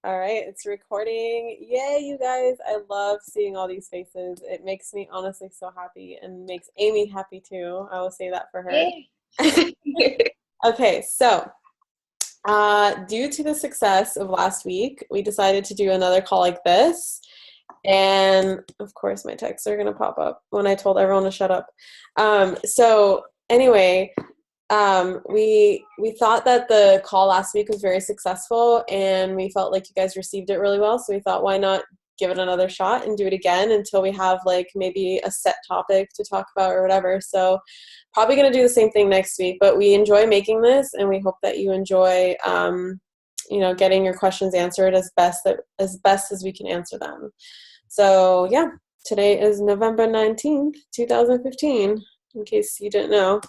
All right, it's recording. Yay, you guys. I love seeing all these faces. It makes me honestly so happy and makes Amy happy too. I will say that for her. Yay. Okay, so due to the success of last week, we decided to do another call like this. And of course, my texts are going to pop up when I told everyone to shut up. So anyway, we thought that the call last week was very successful, and we felt like you guys received it really well. So we thought, why not give it another shot and do it again until we have like maybe a set topic to talk about or whatever. So probably going to do the same thing next week. But we enjoy making this, and we hope that you enjoy, getting your questions answered as best as we can answer them. So yeah, today is November 19th, 2015. In case you didn't know.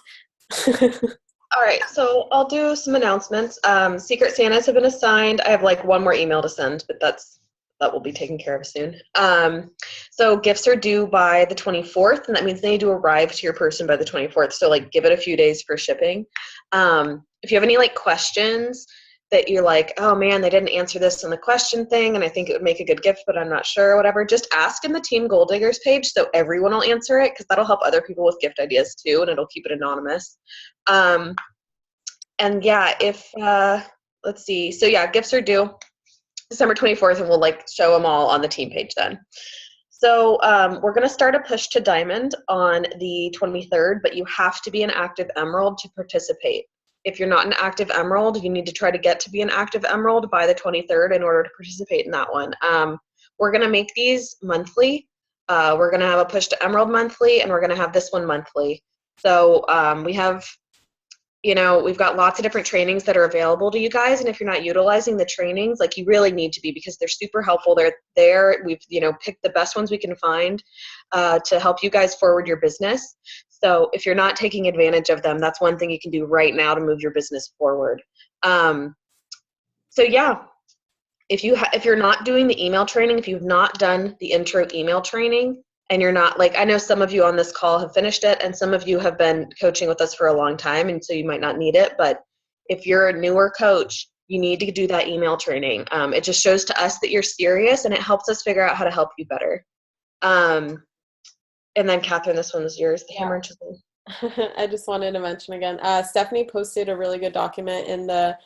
All right, so I'll do some announcements. Secret Santas have been assigned. I have like one more email to send, but that will be taken care of soon. So gifts are due by the 24th, and that means they need to arrive to your person by the 24th. So like give it a few days for shipping. If you have any like questions that you're like, oh man, they didn't answer this in the question thing, and I think it would make a good gift, but I'm not sure or whatever, just ask in the Team Goal Diggers page so everyone will answer it, because that'll help other people with gift ideas too, and it'll keep it anonymous. And yeah, let's see. So yeah, gifts are due December 24th, and we'll like show them all on the team page then. So we're going to start a push to diamond on the 23rd, but you have to be an active emerald to participate. If you're not an active emerald, you need to try to get to be an active emerald by the 23rd in order to participate in that one. We're going to make these monthly. We're going to have a push to emerald monthly, and we're going to have this one monthly. So we've got lots of different trainings that are available to you guys, and if you're not utilizing the trainings, like you really need to be, because they're super helpful. They're there. We've picked the best ones we can find to help you guys forward your business. So if you're not taking advantage of them, that's one thing you can do right now to move your business forward. So yeah, if you're not doing the email training, if you've not done the intro email training, and you're not, like, I know some of you on this call have finished it, and some of you have been coaching with us for a long time, and so you might not need it, but if you're a newer coach, you need to do that email training. It just shows to us that you're serious, and it helps us figure out how to help you better. And then Catherine, this one is yours, the hammer and chisel. I just wanted to mention again, Stephanie posted a really good document in the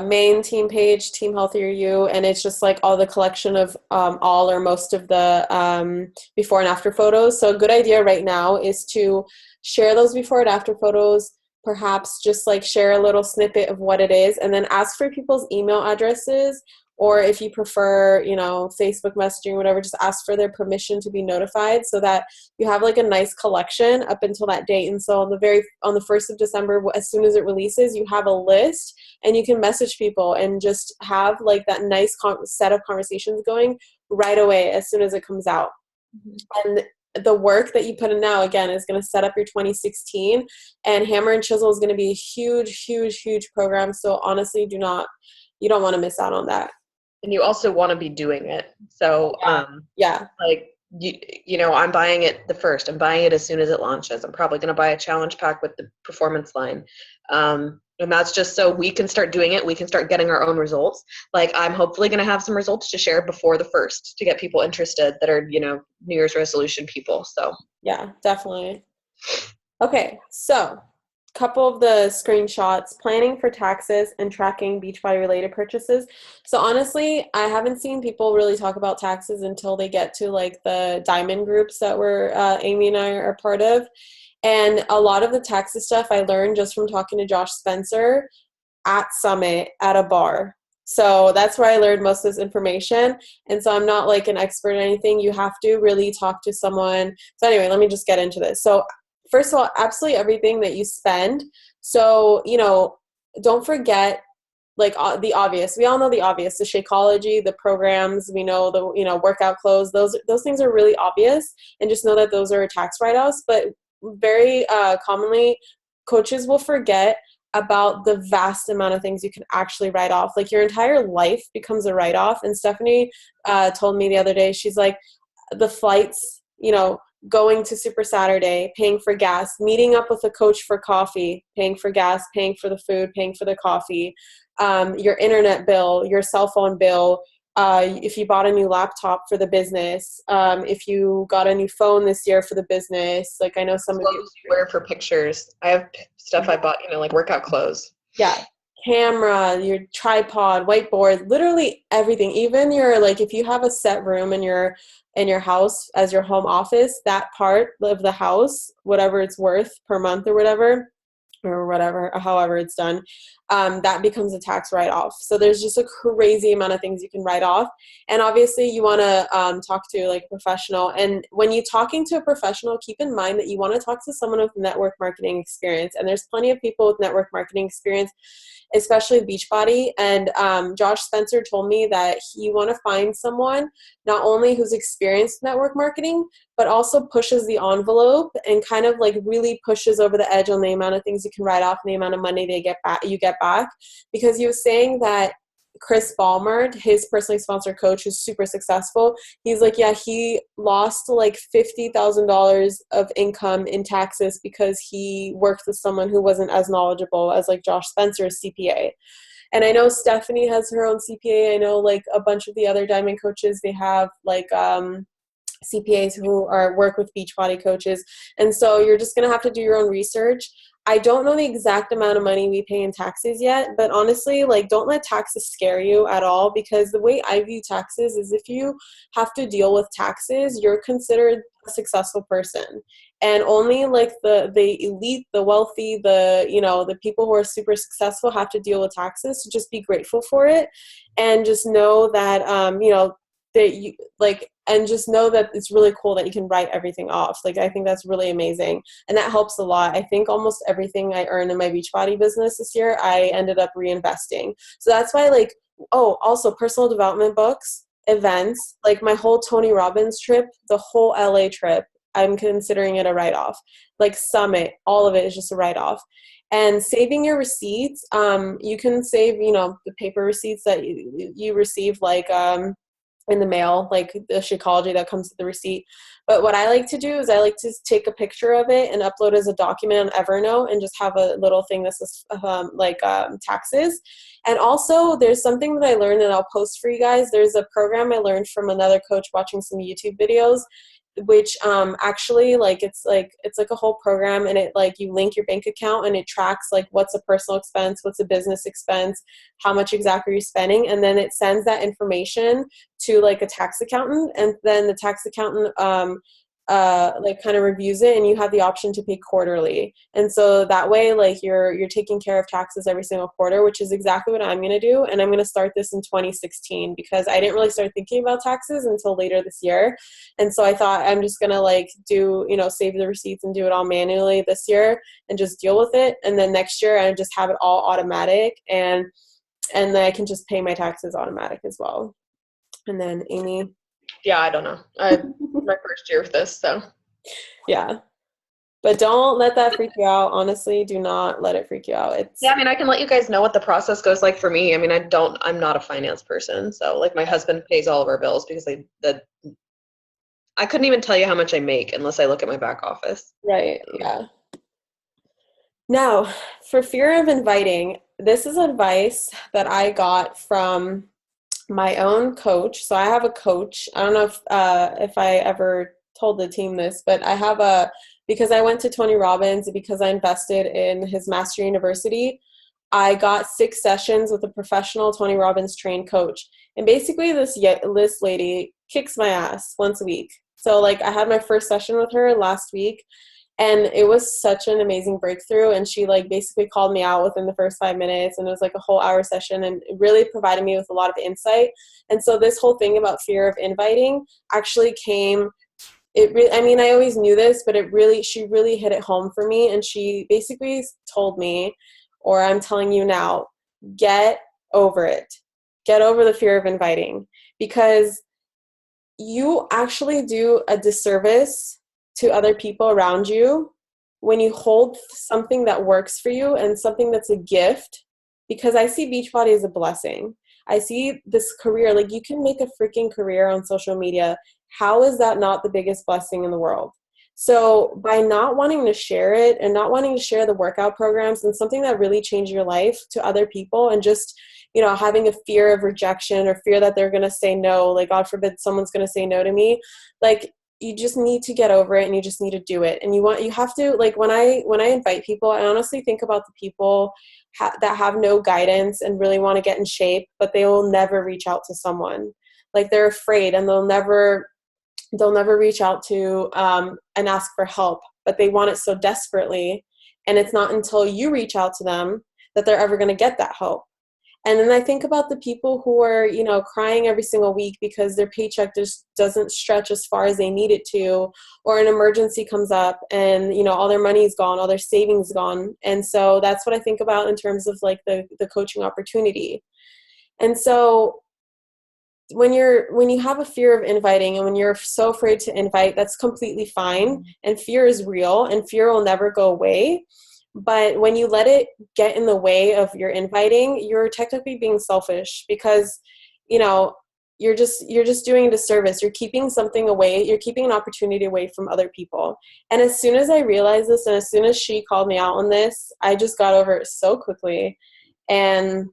main team page, Team Healthier You, and it's just like all the collection of all or most of the before and after photos. So a good idea right now is to share those before and after photos, perhaps just like share a little snippet of what it is, and then ask for people's email addresses, or if you prefer, Facebook messaging, whatever, just ask for their permission to be notified so that you have like a nice collection up until that date. And so on the 1st of December, as soon as it releases, you have a list and you can message people and just have like that nice set of conversations going right away as soon as it comes out. Mm-hmm. And the work that you put in now, again, is going to set up your 2016, and Hammer and Chisel is going to be a huge, huge, huge program. So honestly, you don't want to miss out on that. And you also want to be doing it. So, yeah. Like, I'm buying it the first. I'm buying it as soon as it launches. I'm probably going to buy a challenge pack with the performance line. And that's just so we can start doing it. We can start getting our own results. Like, I'm hopefully going to have some results to share before the 1st to get people interested that are, New Year's resolution people. So, yeah, definitely. Okay. So, couple of the screenshots: planning for taxes and tracking Beachbody related purchases. So honestly, I haven't seen people really talk about taxes until they get to like the diamond groups that Amy and I are part of. And a lot of the taxes stuff I learned just from talking to Josh Spencer at Summit at a bar. So that's where I learned most of this information. And so I'm not like an expert in anything. You have to really talk to someone. So anyway, let me just get into this. So first of all, absolutely everything that you spend. So, don't forget like the obvious. We all know the obvious, the Shakeology, the programs, we know the, workout clothes, those things are really obvious, and just know that those are tax write-offs. But very commonly, coaches will forget about the vast amount of things you can actually write off. Like your entire life becomes a write-off. And Stephanie told me the other day, she's like, the flights, going to Super Saturday, paying for gas, meeting up with a coach for coffee, paying for gas, paying for the food, paying for the coffee, your internet bill, your cell phone bill, if you bought a new laptop for the business, if you got a new phone this year for the business, like I know some of Clothes you wear for pictures. I have stuff I bought, like workout clothes. Yeah. Camera, your tripod, whiteboard, literally everything. Even your, like, if you have a set room in your house as your home office, that part of the house, whatever it's worth per month or whatever, however it's done, that becomes a tax write-off. So there's just a crazy amount of things you can write off. And obviously you want to talk to like a professional. And when you're talking to a professional, keep in mind that you want to talk to someone with network marketing experience. And there's plenty of people with network marketing experience, especially Beachbody. And Josh Spencer told me that you want to find someone not only who's experienced network marketing, but also pushes the envelope and kind of like really pushes over the edge on the amount of things you can write off and the amount of money you get back. Because he was saying that Chris Ballmer, his personally sponsored coach who's super successful, he's like, yeah, he lost like $50,000 of income in taxes because he worked with someone who wasn't as knowledgeable as like Josh Spencer's CPA. And I know Stephanie has her own CPA. I know like a bunch of the other Diamond coaches, they have like CPAs who work with Beachbody coaches. And so you're just going to have to do your own research. I don't know the exact amount of money we pay in taxes yet, but honestly, like, don't let taxes scare you at all, because the way I view taxes is if you have to deal with taxes, you're considered a successful person. And only like the elite, the wealthy, the people who are super successful have to deal with taxes. So just be grateful for it, and just know that that you like, and just know that it's really cool that you can write everything off. Like, I think that's really amazing, and that helps a lot. I think almost everything I earned in my Beachbody business this year, I ended up reinvesting. So that's why, like, also personal development books, events, like my whole Tony Robbins trip, the whole LA trip, I'm considering it a write-off. Like Summit, all of it is just a write-off. And saving your receipts, you can save, the paper receipts that you receive, like in the mail, like the Shakeology that comes with the receipt. But what I like to do is I like to take a picture of it and upload as a document on Evernote and just have a little thing that says taxes. And also there's something that I learned that I'll post for you guys. There's a program I learned from another coach watching some YouTube videos, which actually it's like a whole program, and it like you link your bank account and it tracks like what's a personal expense, what's a business expense, how much exactly you're spending, and then it sends that information to like a tax accountant, and then the tax accountant kind of reviews it, and you have the option to pay quarterly. And so that way, like you're taking care of taxes every single quarter, which is exactly what I'm going to do. And I'm going to start this in 2016 because I didn't really start thinking about taxes until later this year. And so I thought I'm just going to like do, save the receipts and do it all manually this year and just deal with it. And then next year I just have it all automatic, and then I can just pay my taxes automatic as well. And then Amy. Yeah, I don't know. My first year with this, so. Yeah. But don't let that freak you out. Honestly, do not let it freak you out. Yeah, I mean, I can let you guys know what the process goes like for me. I mean, I'm not a finance person. So like my husband pays all of our bills because I couldn't even tell you how much I make unless I look at my back office. Right. Yeah. Now, for fear of inviting, this is advice that I got from my own coach. So I have a coach. I don't know if I ever told the team this, but I have because I went to Tony Robbins, because I invested in his Master University, I got 6 sessions with a professional Tony Robbins trained coach. And basically this lady kicks my ass once a week. So like I had my first session with her last week, and it was such an amazing breakthrough. And she like basically called me out within the first 5 minutes, and it was like a whole hour session, and it really provided me with a lot of insight. And so this whole thing about fear of inviting actually came, I always knew this, but she really hit it home for me. And she basically told me, or I'm telling you now, get over it. Get over the fear of inviting, because you actually do a disservice to other people around you when you hold something that works for you and something that's a gift. Because I see Beachbody as a blessing. I see this career, like you can make a freaking career on social media. How is that not the biggest blessing in the world? So by not wanting to share it and not wanting to share the workout programs and something that really changed your life to other people, and just, having a fear of rejection or fear that they're going to say no, like God forbid someone's going to say no to me, like you just need to get over it and you just need to do it. And you have to, like, when I invite people, I honestly think about the people that have no guidance and really want to get in shape, but they will never reach out to someone. Like, they're afraid and they'll never reach out to and ask for help, but they want it so desperately. And it's not until you reach out to them that they're ever going to get that help. And then I think about the people who are, crying every single week because their paycheck just doesn't stretch as far as they need it to, or an emergency comes up and, all their money's gone, all their savings gone. And so that's what I think about in terms of like the coaching opportunity. And so when you have a fear of inviting and when you're so afraid to invite, that's completely fine. And fear is real and fear will never go away. But when you let it get in the way of your inviting, you're technically being selfish, because, you're just doing a disservice. You're keeping something away. You're keeping an opportunity away from other people. And as soon as I realized this, and as soon as she called me out on this, I just got over it so quickly. And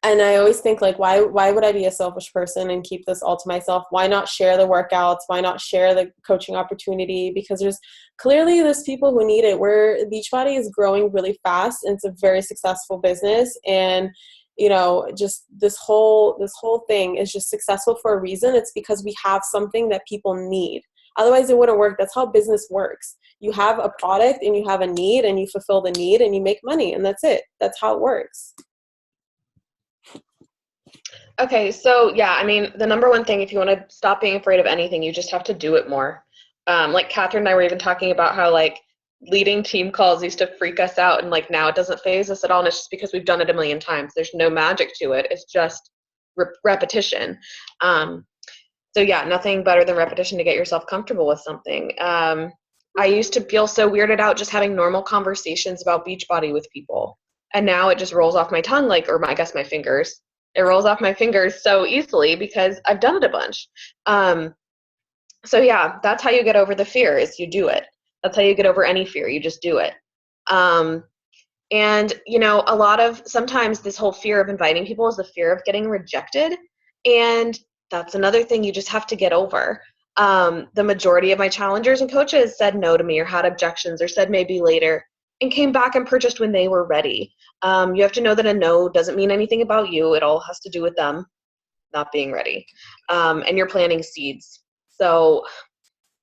I always think, like, why would I be a selfish person and keep this all to myself? Why not share the workouts? Why not share the coaching opportunity? Because there's people who need it. Beachbody is growing really fast, and it's a very successful business. And, just this whole thing is just successful for a reason. It's because we have something that people need. Otherwise it wouldn't work. That's how business works. You have a product and you have a need and you fulfill the need and you make money, and that's it. That's how it works. Okay, so yeah, I mean, the number one thing, if you want to stop being afraid of anything, you just have to do it more. Like Catherine and I were even talking about how, like, leading team calls used to freak us out, and like now it doesn't phase us at all, and it's just because we've done it a million times. There's no magic to it. It's just repetition. So yeah, nothing better than repetition to get yourself comfortable with something. I used to feel so weirded out just having normal conversations about Beachbody with people, and now it just rolls off my tongue, I guess my fingers. It rolls off my fingers so easily because I've done it a bunch. So yeah, that's how you get over the fear, is you do it. That's how you get over any fear. You just do it. And sometimes this whole fear of inviting people is the fear of getting rejected. And that's another thing you just have to get over. The majority of my challengers and coaches said no to me, or had objections, or said maybe later, and came back and purchased when they were ready. You have to know that a no doesn't mean anything about you. It all has to do with them not being ready. And you're planting seeds. So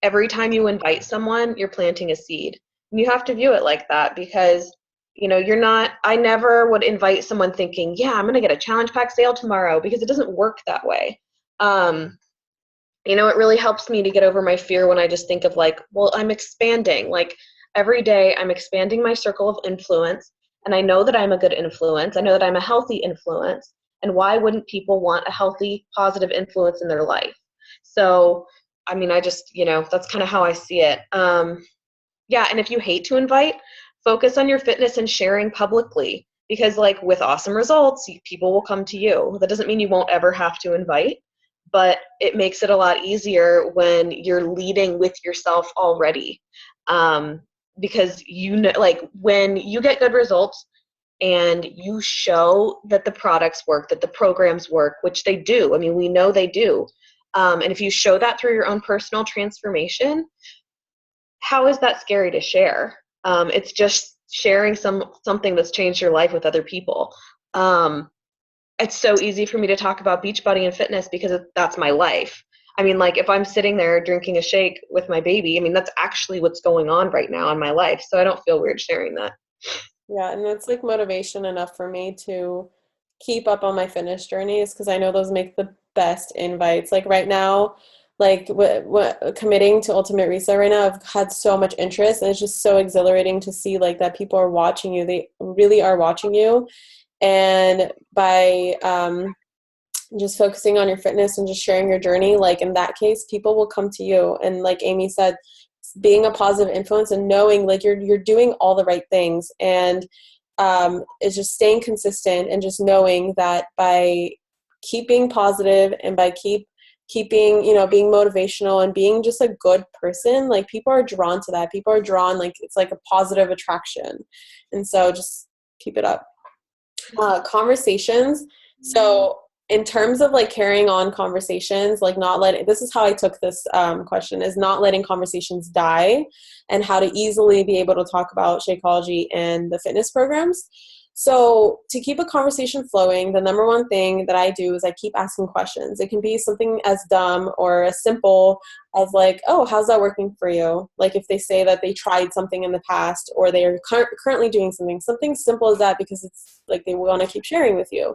every time you invite someone, you're planting a seed. And you have to view it like that, because I never would invite someone thinking, yeah, I'm going to get a challenge pack sale tomorrow, because it doesn't work that way. It really helps me to get over my fear when I just think of, like, well, I'm expanding. Like, every day I'm expanding my circle of influence, and I know that I'm a good influence. I know that I'm a healthy influence. And why wouldn't people want a healthy, positive influence in their life? So, I mean, that's kind of how I see it. Yeah, and if you hate to invite, focus on your fitness and sharing publicly, because, like, with awesome results, people will come to you. That doesn't mean you won't ever have to invite, but it makes it a lot easier when you're leading with yourself already. Because when you get good results and you show that the products work, that the programs work, which they do. I mean, we know they do. And if you show that through your own personal transformation, how is that scary to share? It's just sharing something that's changed your life with other people. It's so easy for me to talk about Beachbody and fitness because that's my life. I mean, like, if I'm sitting there drinking a shake with my baby, I mean, that's actually what's going on right now in my life. So I don't feel weird sharing that. Yeah, and it's like motivation enough for me to keep up on my fitness journeys, because I know those make the best invites. Like right now, like committing to Ultimate Reset right now, I've had so much interest, and it's just so exhilarating to see, like, that people are watching you. They really are watching you. And by just focusing on your fitness and just sharing your journey, like in that case, people will come to you. And like Amy said, being a positive influence and knowing, like, you're doing all the right things, and it's just staying consistent and just knowing that by keeping positive and by keep keeping, being motivational and being just a good person, like people are drawn to that. People are drawn, like it's like a positive attraction. And so just keep it up. Conversations. So in terms of like carrying on conversations, like not letting, this is how I took this question, is not letting conversations die, and how to easily be able to talk about Shakeology and the fitness programs. So to keep a conversation flowing, the number one thing that I do is I keep asking questions. It can be something as dumb or as simple as like, oh, how's that working for you? Like if they say that they tried something in the past, or they are currently doing something simple as that, because it's like they want to keep sharing with you.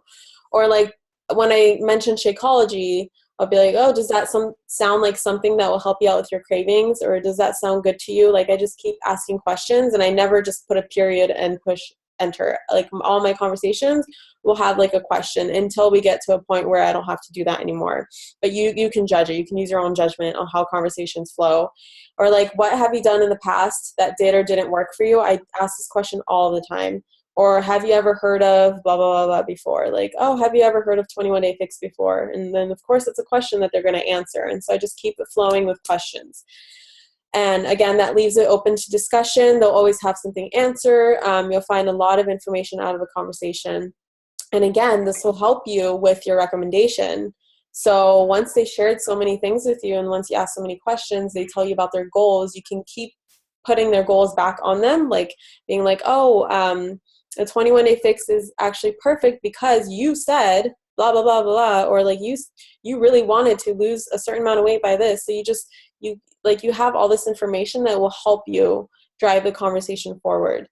Or like when I mention Shakeology, I'll be like, oh, does that sound like something that will help you out with your cravings? Or does that sound good to you? Like I just keep asking questions, and I never just put a period and push enter. Like all my conversations will have like a question until we get to a point where I don't have to do that anymore. But you can judge it. You can use your own judgment on how conversations flow. Or like, what have you done in the past that did or didn't work for you? I ask this question all the time. Or have you ever heard of blah, blah, blah, blah before? Like, oh, have you ever heard of 21 Day Fix before? And then, of course, it's a question that they're going to answer. And so I just keep it flowing with questions. And again, that leaves it open to discussion. They'll always have something answer. You'll find a lot of information out of a conversation. And again, this will help you with your recommendation. So once they shared so many things with you, and once you ask so many questions, they tell you about their goals, you can keep putting their goals back on them, like being like, oh, the 21 Day Fix is actually perfect because you said blah, blah, blah, blah, or like you really wanted to lose a certain amount of weight by this. So you have all this information that will help you drive the conversation forward.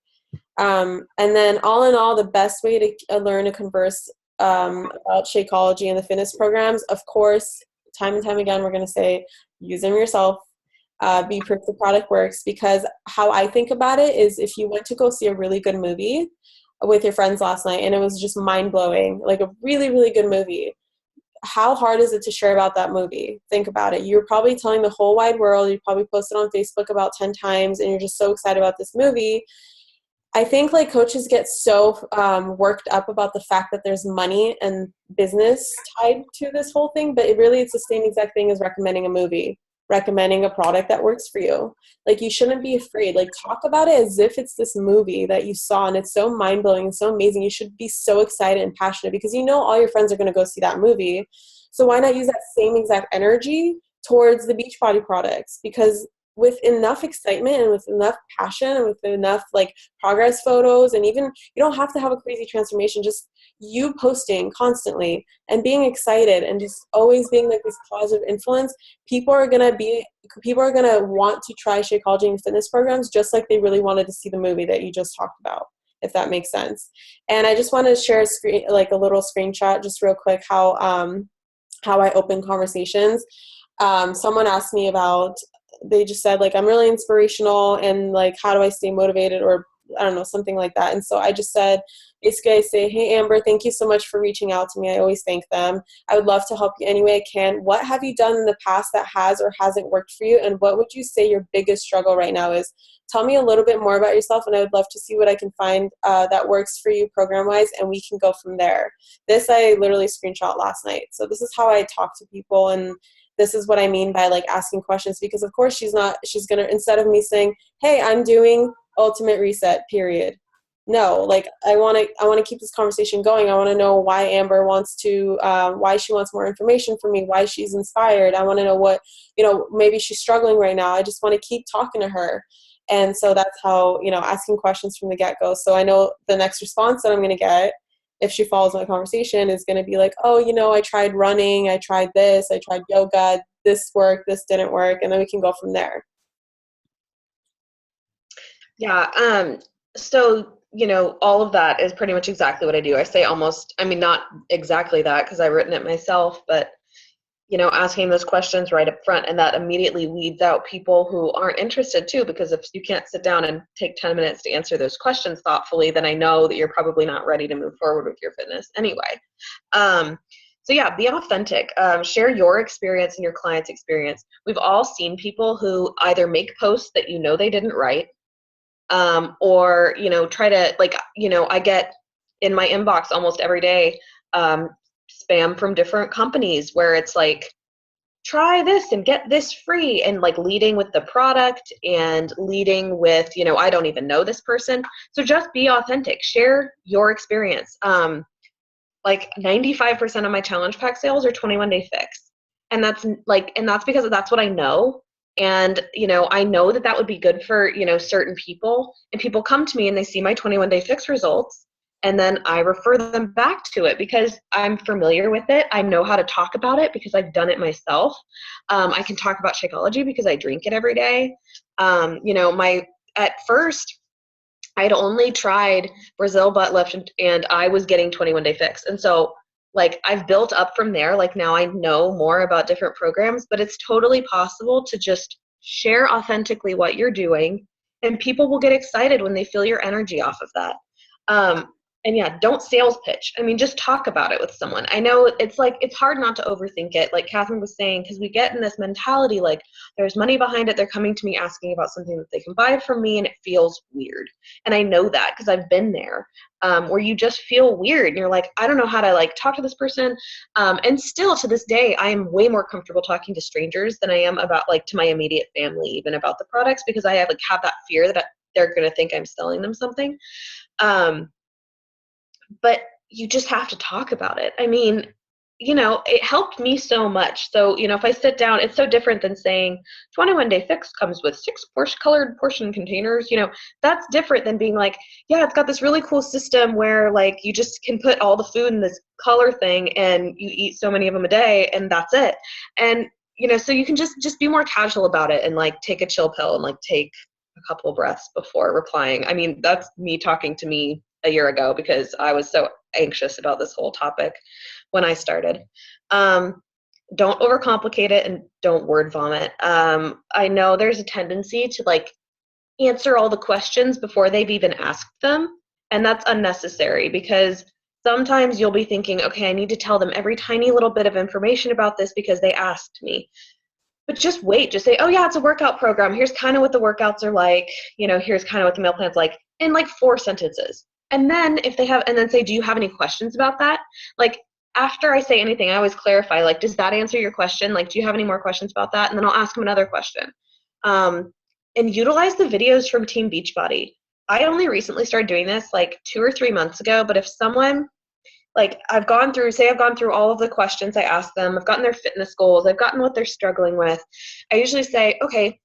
And then all in all, the best way to learn to converse about Shakeology and the fitness programs, of course, time and time again, we're going to say, use them yourself. Be proof the product works, because how I think about it is, if you went to go see a really good movie with your friends last night and it was just mind-blowing, like a really, really good movie, how hard is it to share about that movie? Think about it. You're probably telling the whole wide world. You probably posted on Facebook about 10 times, and you're just so excited about this movie. I think like coaches get so worked up about the fact that there's money and business tied to this whole thing, but it's the same exact thing as recommending a movie, recommending a product that works for you. Like you shouldn't be afraid. Like talk about it as if it's this movie that you saw and it's so mind-blowing and so amazing. You should be so excited and passionate, because all your friends are going to go see that movie. So why not use that same exact energy towards the Beachbody products? Because with enough excitement and with enough passion and with enough like progress photos, and even you don't have to have a crazy transformation, just you posting constantly and being excited and just always being like this positive influence, people are going to want to try Shakeology and fitness programs just like they really wanted to see the movie that you just talked about, if that makes sense. And I just wanted to share a little screenshot just real quick how I open conversations. Someone asked me about, they just said like, I'm really inspirational and like, how do I stay motivated, or I don't know, something like that. And so I just said, basically I say, hey, Amber, thank you so much for reaching out to me. I always thank them. I would love to help you any way I can. What have you done in the past that has or hasn't worked for you? And what would you say your biggest struggle right now is? Tell me a little bit more about yourself, and I would love to see what I can find that works for you program-wise, and we can go from there. This I literally screenshot last night. So this is how I talk to people, and this is what I mean by like asking questions, because of course she's gonna, instead of me saying, hey, I'm doing Ultimate Reset, period. No, like I want to keep this conversation going. I want to know why Amber wants to, why she wants more information from me, why she's inspired. I want to know what, maybe she's struggling right now. I just want to keep talking to her. And so that's how, asking questions from the get-go. So I know the next response that I'm going to get, if she follows my conversation, is going to be like, oh, I tried running, I tried this, I tried yoga, this worked, this didn't work, and then we can go from there. Yeah. So, all of that is pretty much exactly what I do. I say not exactly that because I've written it myself, but, asking those questions right up front, and that immediately weeds out people who aren't interested too, because if you can't sit down and take 10 minutes to answer those questions thoughtfully, then I know that you're probably not ready to move forward with your fitness anyway. So yeah, be authentic. Share your experience and your client's experience. We've all seen people who either make posts that they didn't write, or try to I get in my inbox almost every day spam from different companies where it's like, try this and get this free, and like leading with the product and leading with, I don't even know this person. So just be authentic, share your experience. Like 95% of my challenge pack sales are 21-day fix. And that's because that's what I know. And, I know that would be good for, certain people, and people come to me and they see my 21-day fix results. And then I refer them back to it because I'm familiar with it. I know how to talk about it because I've done it myself. I can talk about Shakeology because I drink it every day. At first, I'd only tried Brazil butt lift, and I was getting 21-day fix. And so like I've built up from there. Like now I know more about different programs, but it's totally possible to just share authentically what you're doing, and people will get excited when they feel your energy off of that. And yeah, don't sales pitch. I mean, just talk about it with someone. I know it's hard not to overthink it, like Catherine was saying, because we get in this mentality like there's money behind it. They're coming to me asking about something that they can buy from me, and it feels weird. And I know that because I've been there, where you just feel weird and you're like, I don't know how to like talk to this person. And still to this day, I am way more comfortable talking to strangers than I am about like to my immediate family, even about the products, because I have that fear that they're going to think I'm selling them something. But you just have to talk about it. I mean, it helped me so much. So, if I sit down, it's so different than saying 21-day fix comes with 6 colored portion containers. That's different than being like, yeah, it's got this really cool system where like you just can put all the food in this color thing and you eat so many of them a day and that's it. And, so you can just be more casual about it and like take a chill pill and like take a couple breaths before replying. I mean, that's me talking to me a year ago because I was so anxious about this whole topic when I started. Don't overcomplicate it and don't word vomit. I know there's a tendency to like answer all the questions before they've even asked them, and that's unnecessary because sometimes you'll be thinking, okay, I need to tell them every tiny little bit of information about this because they asked me. But just wait, just say, oh yeah, it's a workout program. Here's kind of what the workouts are like. Here's kind of what the meal plan's like in like 4 sentences. And then and then say, do you have any questions about that? Like after I say anything, I always clarify, like, does that answer your question? Like, do you have any more questions about that? And then I'll ask them another question. And utilize the videos from Team Beachbody. I only recently started doing this like 2 or 3 months ago, but if someone, like I've gone through all of the questions I asked them, I've gotten their fitness goals, I've gotten what they're struggling with. I usually say, okay,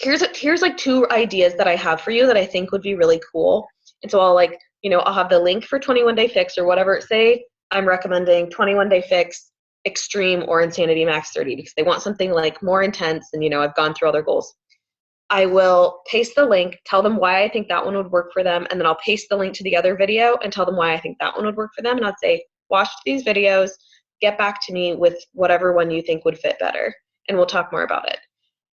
here's like 2 ideas that I have for you that I think would be really cool. And so I'll like, I'll have the link for 21-day fix or whatever. Say I'm recommending 21-day fix, extreme, or insanity max 30 because they want something like more intense and I've gone through all their goals. I will paste the link, tell them why I think that one would work for them, and then I'll paste the link to the other video and tell them why I think that one would work for them. And I'd say, watch these videos, get back to me with whatever one you think would fit better, and we'll talk more about it.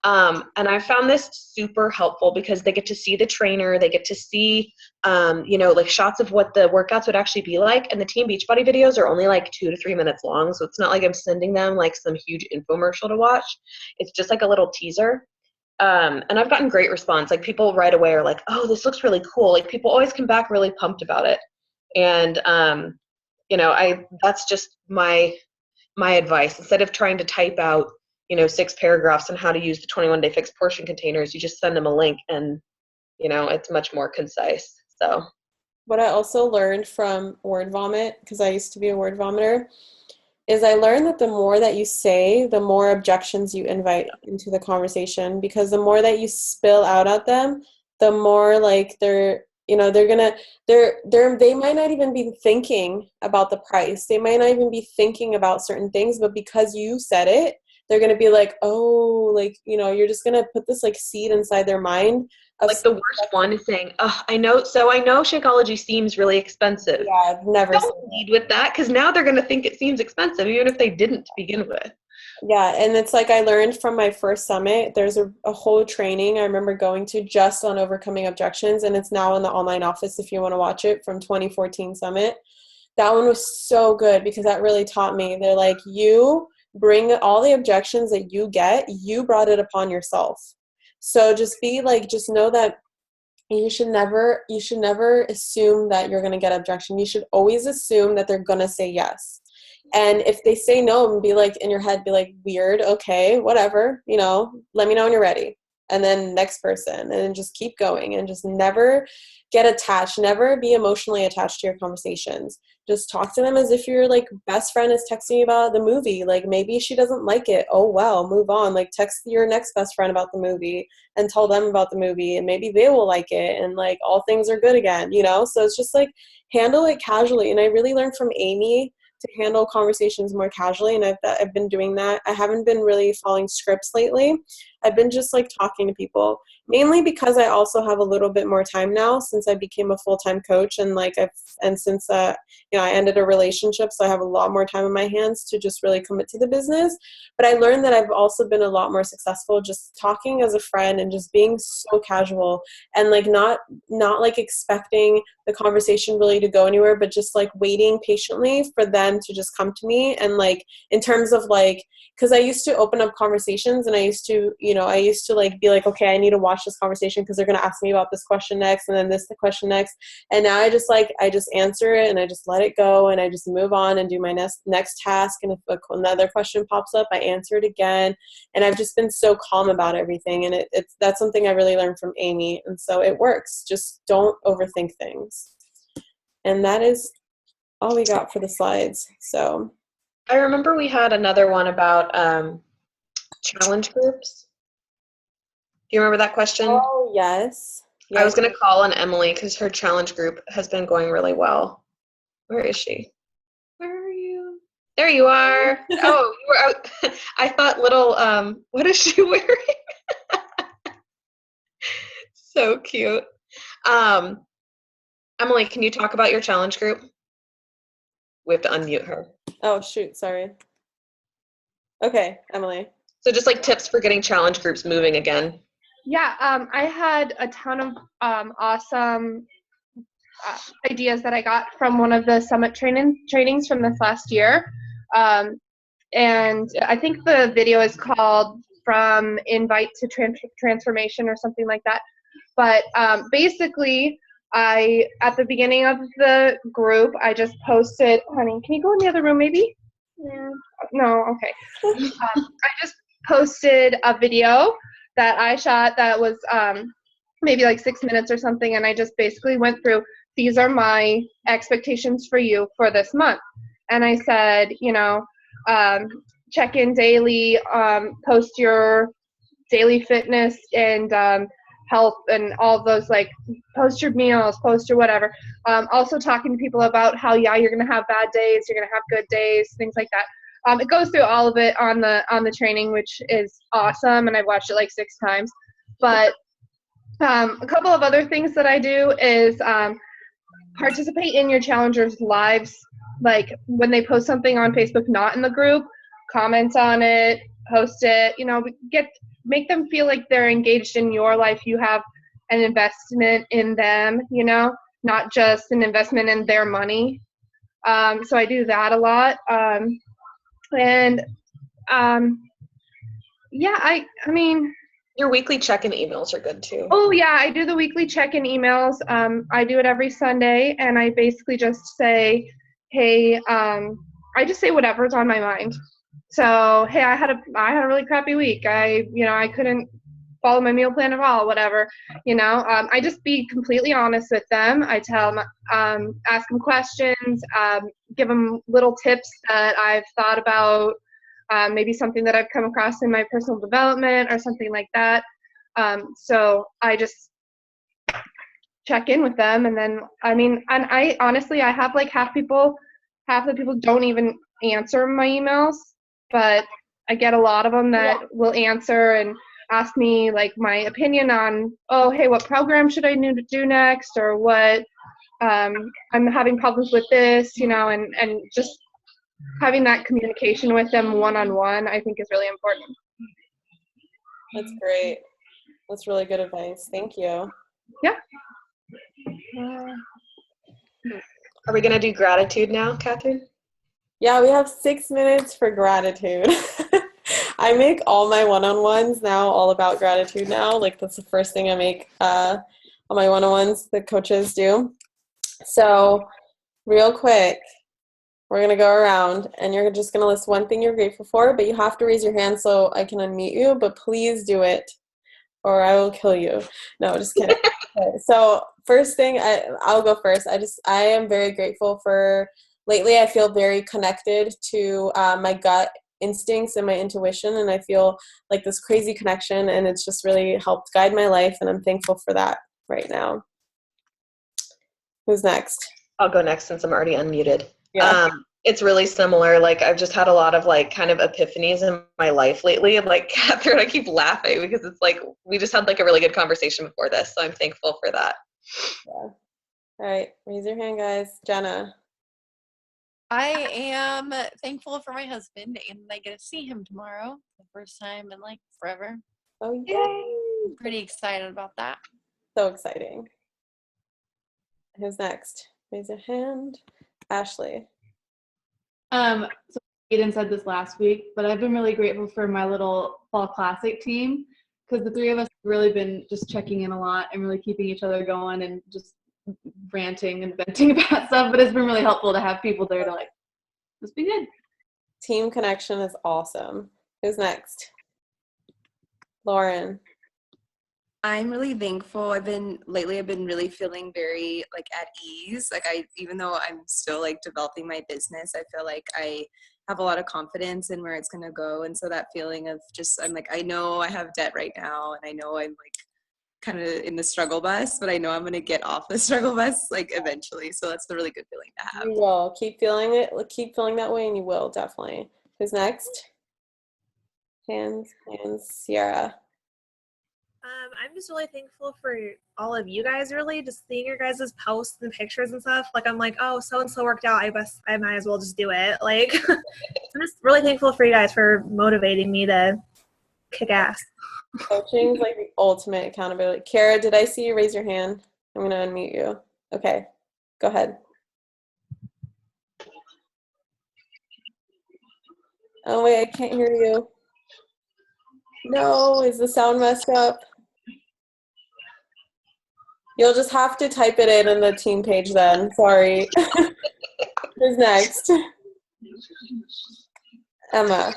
And I found this super helpful because they get to see the trainer, they get to see, like shots of what the workouts would actually be like. And the Team Beachbody videos are only like 2 to 3 minutes long. So it's not like I'm sending them like some huge infomercial to watch. It's just like a little teaser. And I've gotten great response. Like people right away are like, oh, this looks really cool. Like people always come back really pumped about it. And, that's just my advice. Instead of trying to type out 6 paragraphs on how to use the 21-day fix portion containers, you just send them a link and, it's much more concise. So what I also learned from word vomit, because I used to be a word vomiter, is I learned that the more that you say, the more objections you invite into the conversation, because the more that you spill out at them, the more like they might not even be thinking about the price. They might not even be thinking about certain things, but because you said it, they're going to be like, oh, like, you're just going to put this like seed inside their mind. Like the worst one is saying, oh, I know Shakeology seems really expensive. Yeah, I've never Don't lead with that because now they're going to think it seems expensive, even if they didn't to begin with. Yeah, and it's like I learned from my first summit. There's a whole training I remember going to just on overcoming objections, and it's now in the online office if you want to watch it, from 2014 summit. That one was so good because that really taught me. They're like, you bring all the objections that you get, you brought it upon yourself. So just know that you should never assume that you're going to get objection. You should always assume that they're going to say yes. And if they say no, and be like, in your head, be like, weird, okay, whatever, let me know when you're ready. And then next person, and then just keep going, and just never get attached, never be emotionally attached to your conversations. Just talk to them as if your like best friend is texting you about the movie. Like maybe she doesn't like it. Oh well, move on. Like text your next best friend about the movie and tell them about the movie, and maybe they will like it, and like all things are good again, So it's just like handle it casually. And I really learned from Amy to handle conversations more casually, and I've been doing that. I haven't been really following scripts lately. I've been just like talking to people, mainly because I also have a little bit more time now since I became a full-time coach, and since I ended a relationship, so I have a lot more time in my hands to just really commit to the business. But I learned that I've also been a lot more successful just talking as a friend and just being so casual, and like not like expecting the conversation really to go anywhere, but just like waiting patiently for them to just come to me. And like in terms of like, because I used to open up conversations, and I used to like be like, okay, I need to watch this conversation because they're going to ask me about this question next, and then the question next. And now I just answer it, and I just let it go, and I just move on and do my next task. And if another question pops up, I answer it again. And I've just been so calm about everything. And that's something I really learned from Amy. And so it works. Just don't overthink things. And that is all we got for the slides. So I remember we had another one about challenge groups. Do you remember that question? Oh, yes. I was going to call on Emily because her challenge group has been going really well. Where is she? Where are you? There you are. Oh, you were out. I thought little, what is she wearing? So cute. Emily, can you talk about your challenge group? We have to unmute her. Oh, shoot. Sorry. Okay, Emily. So just like tips for getting challenge groups moving again. Yeah, I had a ton of awesome ideas that I got from one of the summit trainings from this last year. And I think the video is called From Invite to Transformation or something like that. But basically, at the beginning of the group, I just posted, honey, can you go in the other room maybe? Yeah. No, okay. I just posted a video that I shot that was maybe like 6 minutes or something, and I just basically went through, these are my expectations for you for this month. And I said, check in daily, post your daily fitness and health and all those, like post your meals, post your whatever. Also talking to people about how, you're going to have bad days, you're going to have good days, things like that. It goes through all of it on the training, which is awesome, and I've watched it like 6 times. But a couple of other things that I do is participate in your challengers' lives. Like when they post something on Facebook, not in the group, comment on it, post it. Make them feel like they're engaged in your life. You have an investment in them. Not just an investment in their money. So I do that a lot. I mean, your weekly check-in emails are good too. Oh yeah, I do the weekly check-in emails. I do it every Sunday, and I basically just say, hey, I just say whatever's on my mind. So, hey, I had a really crappy week. I couldn't follow my meal plan at all, whatever. I just be completely honest with them. I tell them, ask them questions, give them little tips that I've thought about, maybe something that I've come across in my personal development or something like that. So I just check in with them, and then, and I honestly, I have like half the people don't even answer my emails, but I get a lot of them that will answer and ask me like my opinion on, oh, hey, what program should I do next, or what, I'm having problems with this, and just having that communication with them one-on-one, I think is really important. That's great. That's really good advice. Thank you. Yeah. Are we going to do gratitude now, Catherine? Yeah, we have 6 minutes for gratitude. I make all my one-on-ones now all about gratitude now. Like that's the first thing I make all my one-on-ones the coaches do. So real quick, We're going to go around, and you're just going to list one thing you're grateful for, but you have to raise your hand so I can unmute you, but please do it or I will kill you. No, just kidding. Okay, so first thing, I'll go first. I am very grateful for, lately I feel very connected to my gut instincts and my intuition, and I feel like this crazy connection, and it's just really helped guide my life, and I'm thankful for that right now. Who's next? I'll go next since I'm already unmuted. Yeah. It's really similar. Like, I've just had a lot of like kind of epiphanies in my life lately. And like, Catherine, I keep laughing because it's like we just had like a really good conversation before this. So I'm thankful for that. Yeah. All right. Raise your hand, guys. Jenna. I am thankful for my husband, and I get to see him tomorrow. The first time in like forever. Oh, yay. Pretty excited about that. So exciting. Who's next? Raise your hand. Ashley. So Aiden said this last week, but I've been really grateful for my little fall classic team because the three of us have really been just checking in a lot and really keeping each other going and just ranting and venting about stuff. But it's been really helpful to have people there to like, just be good. Team connection is awesome. Who's next? Lauren. I'm really thankful. I've been really feeling very like at ease. Like even though I'm still like developing my business, I feel like I have a lot of confidence in where it's going to go. And so that feeling of just, I'm like, I know I have debt right now and I know I'm like kind of in the struggle bus, but I know I'm going to get off the struggle bus like eventually. So that's a really good feeling to have. You will. Keep feeling it. Keep feeling that way and you will, definitely. Who's next? Hands, Sierra. I'm just really thankful for all of you guys, really, just seeing your guys' posts and pictures and stuff. Like, I'm like, oh, so-and-so worked out. I guess I might as well just do it. Like, I'm just really thankful for you guys for motivating me to kick ass. Coaching is like the ultimate accountability. Kara, did I see you raise your hand? I'm going to unmute you. Okay, go ahead. Oh, wait, I can't hear you. No, is the sound messed up? You'll just have to type it in the team page then. Sorry. Who's next? Emma.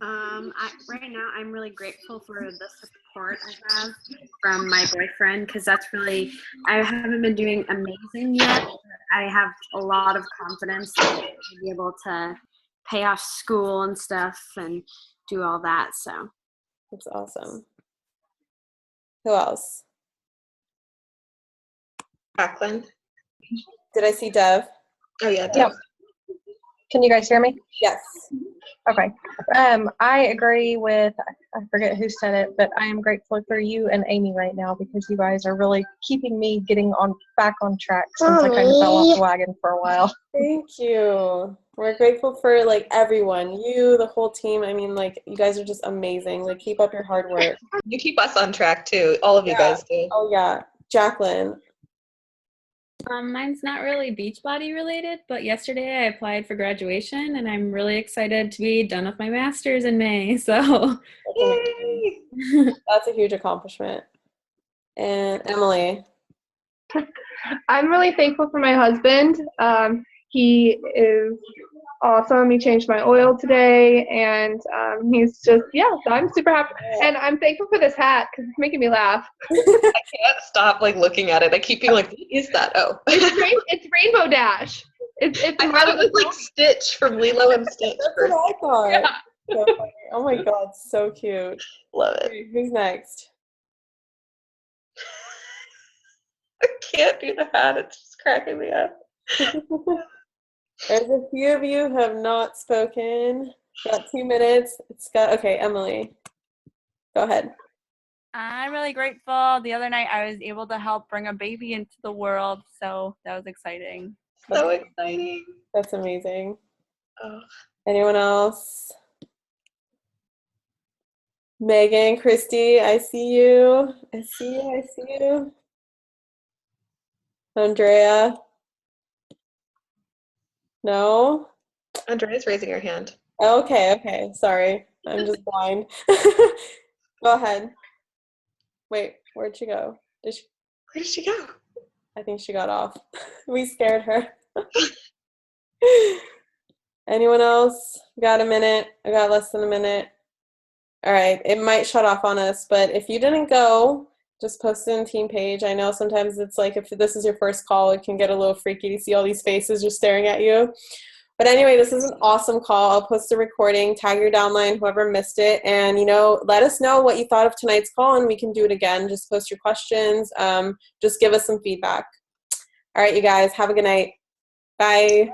Right now, I'm really grateful for the support I have from my boyfriend because that's really, I haven't been doing amazing yet. But I have a lot of confidence to be able to pay off school and stuff and do all that. So That's awesome. Who else? Jacqueline. Did I see Dev? Oh yeah, Deb. Yep. Can you guys hear me? Yes. Okay. I agree with, I forget who said it, but I am grateful for you and Amy right now because you guys are really keeping me getting back on track since I kind of fell off the wagon for a while. Thank you. We're grateful for like everyone, you, the whole team. I mean, like you guys are just amazing. Like keep up your hard work. You keep us on track too. All of you guys do. Oh yeah. Jacqueline. Mine's not really Beachbody related, but yesterday I applied for graduation and I'm really excited to be done with my master's in May. So Yay! That's a huge accomplishment. And Emily. I'm really thankful for my husband. He is awesome. He changed my oil today, and he's just, so I'm super happy. And I'm thankful for this hat because it's making me laugh. I can't stop like looking at it. I keep being like, what is that? Oh. It's Rainbow Dash. It's I thought it was like Stitch from Lilo and Stitch. That's what I thought. Yeah. So funny. Oh my god, so cute. Love it. Okay, who's next? I can't do the hat. It's just cracking me up. There's a few of you who have not spoken. Got 2 minutes. Okay, Emily. Go ahead. I'm really grateful. The other night I was able to help bring a baby into the world, so that was exciting. So exciting. That's amazing. Oh. Anyone else? Megan, Christy, I see you. I see you. Andrea? No? Andrea's raising her hand. Okay. Sorry. I'm just blind. Go ahead. Wait, where'd she go? Where did she go? I think she got off. We scared her. Anyone else? Got a minute? I got less than a minute. All right, it might shut off on us, but if you didn't go, just post it in team page. I know sometimes it's like if this is your first call, it can get a little freaky to see all these faces just staring at you. But anyway, this is an awesome call. I'll post the recording, tag your downline, whoever missed it, and let us know what you thought of tonight's call, and we can do it again. Just post your questions. Just give us some feedback. All right, you guys, have a good night. Bye.